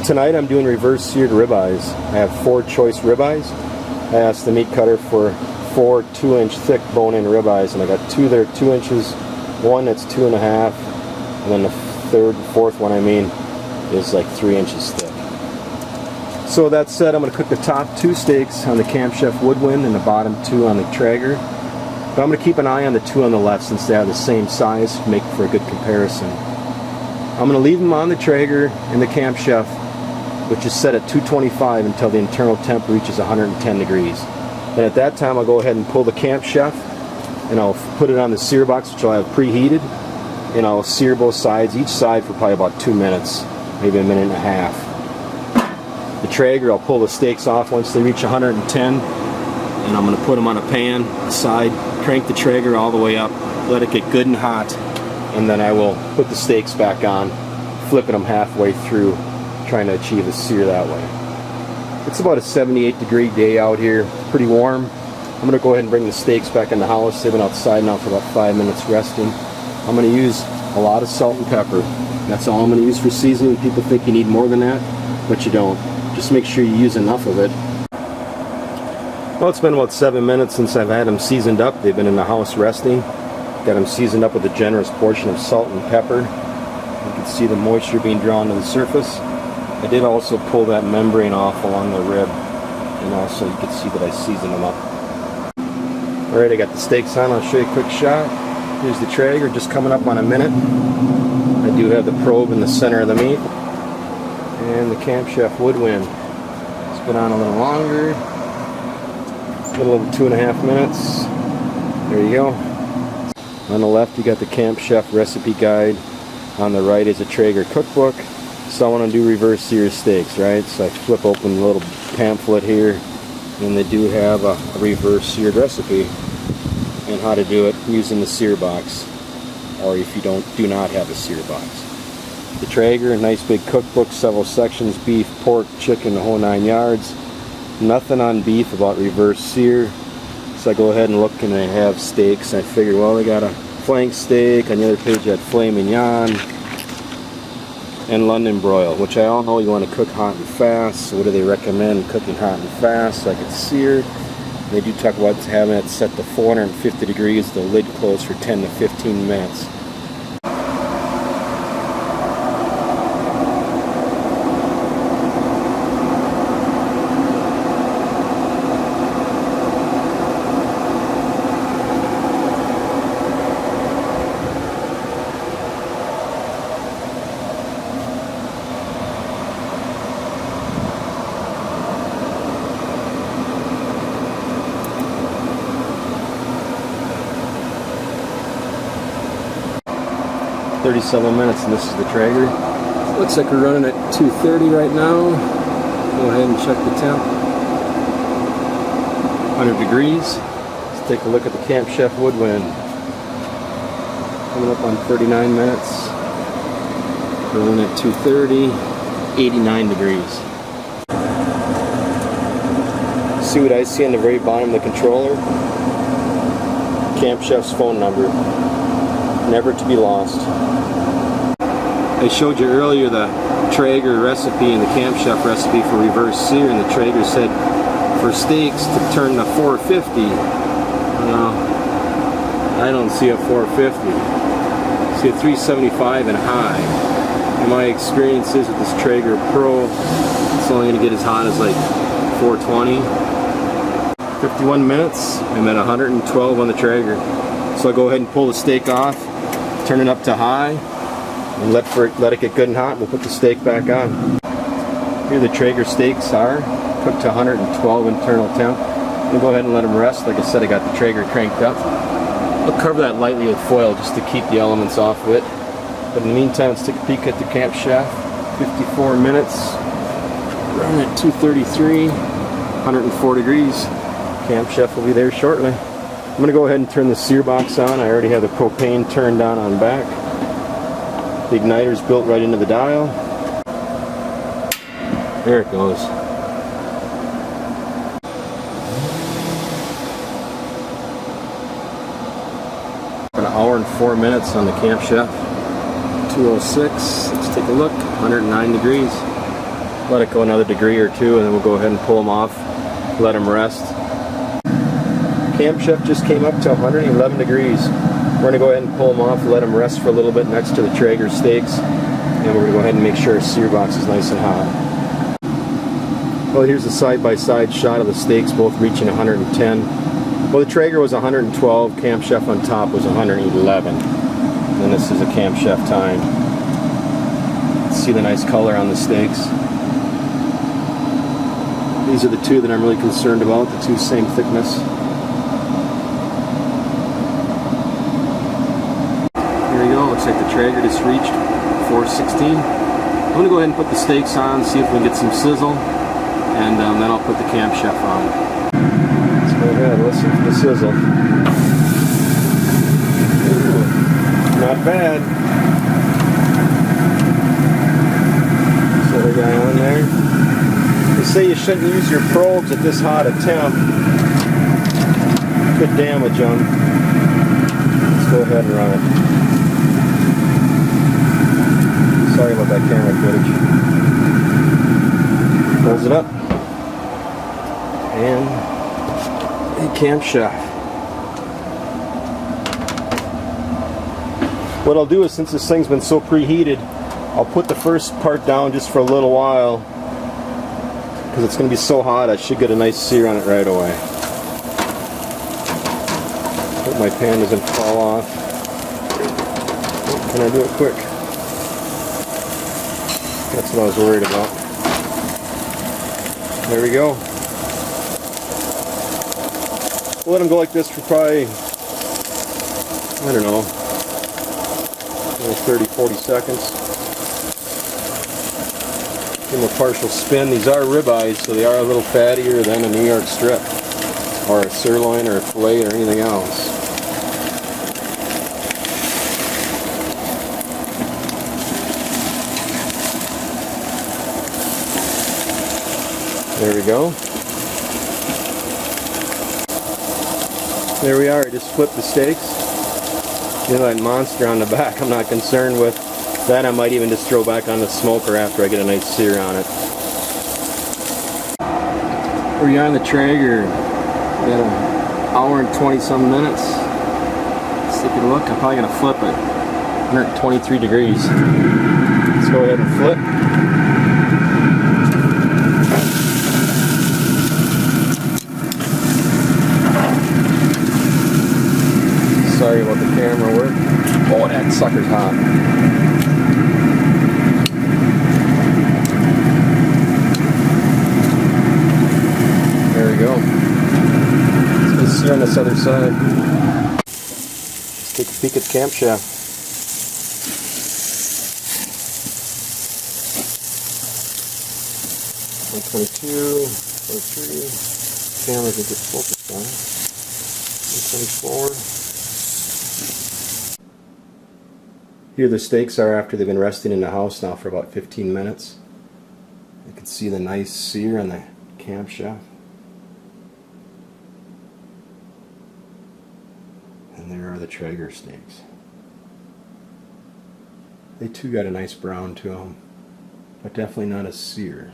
Tonight I'm doing reverse seared ribeyes. I have 4 choice ribeyes. I asked the meat cutter for 4 2-inch thick bone-in ribeyes, and I got 2 that are 2 inches, 1 that's 2.5, and then the third and fourth one is like 3 inches thick. So that said, I'm going to cook the top 2 steaks on the Chef Woodwind and the bottom 2 on the Traeger. But I'm going to keep an eye on the 2 on the left since they are the same size to make for a good comparison. I'm going to leave them on the Traeger and the Chef, which is set at 225 until the internal temp reaches 110 degrees. Then at that time I'll go ahead and pull the Chef and I'll put it on the sear box, which I'll have preheated, and I'll sear both sides, each side for probably about 2 minutes, maybe a minute and a half. The Traeger, I'll pull the steaks off once they reach 110, and I'm going to put them on a pan, aside, crank the Traeger all the way up, let it get good and hot, and then I will put the steaks back on, flipping them halfway through, trying to achieve a sear that way. It's about a 78 degree day out here, pretty warm. I'm going to go ahead and bring the steaks back in the house. They've been outside now for about 5 minutes resting. I'm going to use a lot of salt and pepper. That's all I'm going to use for seasoning. People think you need more than that, but you don't. Just make sure you use enough of it. Well, it's been about 7 minutes since I've had them seasoned up. They've been in the house resting. Got them seasoned up with a generous portion of salt and pepper. You can see the moisture being drawn to the surface. I did also pull that membrane off along the rib, and also you can see that I seasoned them up. Alright, I got the steaks on. I'll show you a quick shot. Here's the Traeger, just coming up on a minute. I do have the probe in the center of the meat. And the Chef Woodwind. It's been on a little longer. A little over 2.5 minutes. There you go. On the left you got the Chef recipe guide. On the right is a Traeger cookbook. So I want to do reverse sear steaks, right? So I flip open the little pamphlet here, and they do have a reverse seared recipe and how to do it using the sear box, or if you do not have a sear box. The Traeger, a nice big cookbook, several sections: beef, pork, chicken, the whole 9 yards. Nothing on beef about reverse sear. So I go ahead and look, and they have steaks. I figure, well, they got a flank steak. On the other page, you had filet mignon and London broil, which I all know you want to cook hot and fast. So what do they recommend? Cooking hot and fast so I can sear. They do talk about having it set to 450 degrees, the lid closed for 10 to 15 minutes. 37 minutes, and this is the Traeger. Looks like we're running at 230 right now. Go ahead and check the temp. 100 degrees. Let's take a look at the Chef Woodwind. Coming up on 39 minutes. Running at 230, 89 degrees. See what I see on the very bottom of the controller? Chef's phone number. Never to be lost. I showed you earlier the Traeger recipe and the Chef recipe for reverse sear, and the Traeger said for steaks to turn to 450. I don't see a 450. I see a 375 and high. And my experience is with this Traeger Pro, it's only going to get as hot as like 420. 51 minutes. I'm at 112 on the Traeger. So I'll go ahead and pull the steak off, turn it up to high, and let it get good and hot. We'll put the steak back on. Here the Traeger steaks are cooked to 112 internal temp. We'll go ahead and let them rest. Like I said, I got the Traeger cranked up. I'll cover that lightly with foil just to keep the elements off of it. But in the meantime, let's take a peek at the Chef. 54 minutes. Running at 233, 104 degrees. Chef will be there shortly. I'm going to go ahead and turn the sear box on. I already have the propane turned on back. The igniter's built right into the dial. There it goes. An hour and 4 minutes on the Chef. 206. Let's take a look. 109 degrees. let it go another degree or two, and then we'll go ahead and pull them off, let them rest. Camp Chef just came up to 111 degrees. We're going to go ahead and pull them off, let them rest for a little bit next to the Traeger steaks, and we're going to go ahead and make sure our sear box is nice and hot. Well, here's a side-by-side shot of the steaks both reaching 110. Well, the Traeger was 112, Camp Chef on top was 111. And this is a Camp Chef time. See the nice color on the steaks. These are the two that I'm really concerned about, the two same thickness. Here we go, looks like the Traeger just reached 416. I'm going to go ahead and put the steaks on, see if we can get some sizzle, and then I'll put the Camp Chef on. Let's go ahead, listen for the sizzle. Ooh, not bad. This other guy on there. They say you shouldn't use your probes at this hot a temp. Could damage them. Let's go ahead and run it. Sorry about that camera footage. Close it up. And a Camp Chef. What I'll do is, since this thing's been so preheated, I'll put the first part down just for a little while, because it's going to be so hot I should get a nice sear on it right away. Hope my pan doesn't fall off. Oh, can I do it quick? That's what I was worried about. There we go. We'll let them go like this for probably, I don't know, 30-40 seconds. Give them a partial spin. These are ribeyes, so they are a little fattier than a New York strip, or a sirloin, or a fillet, or anything else. There we go. There we are. I just flipped the steaks. You know, that monster on the back I'm not concerned with. That I might even just throw back on the smoker after I get a nice sear on it. We're on the Traeger. Got an hour and 20-some minutes. Let's take a look. I'm probably going to flip it. 123 degrees. Let's go ahead and flip. Sorry about the camera work. Oh, that sucker's hot. There we go. Let's see on this other side. Let's take a peek at the Camp Chef. $122, $123. Camera can get focused on it. $124. Here the steaks are after they've been resting in the house now for about 15 minutes. You can see the nice sear on the Camp Chef. And there are the Traeger steaks. They too got a nice brown to them, but definitely not a sear.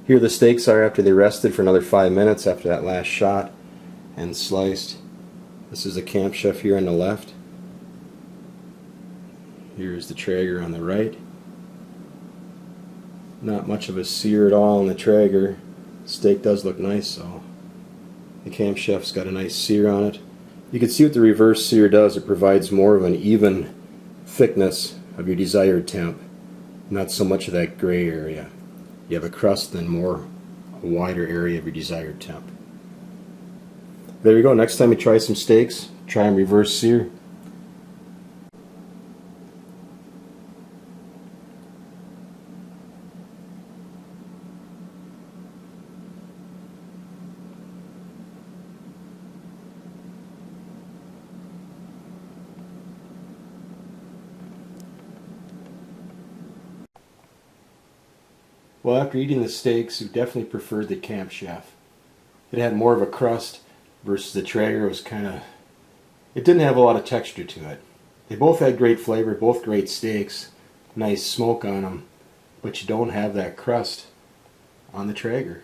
Here the steaks are after they rested for another 5 minutes after that last shot and sliced. This is the Camp Chef here on the left. Here's the Traeger on the right. Not much of a sear at all on the Traeger. The steak does look nice though. The Camp Chef's got a nice sear on it. You can see what the reverse sear does. It provides more of an even thickness of your desired temp. Not so much of that gray area. You have a crust, then a wider area of your desired temp. There you go. Next time you try some steaks, try and reverse sear. Well, after eating the steaks, we definitely preferred the Camp Chef. It had more of a crust versus the Traeger. It didn't have a lot of texture to it. They both had great flavor, both great steaks, nice smoke on them. but you don't have that crust on the Traeger.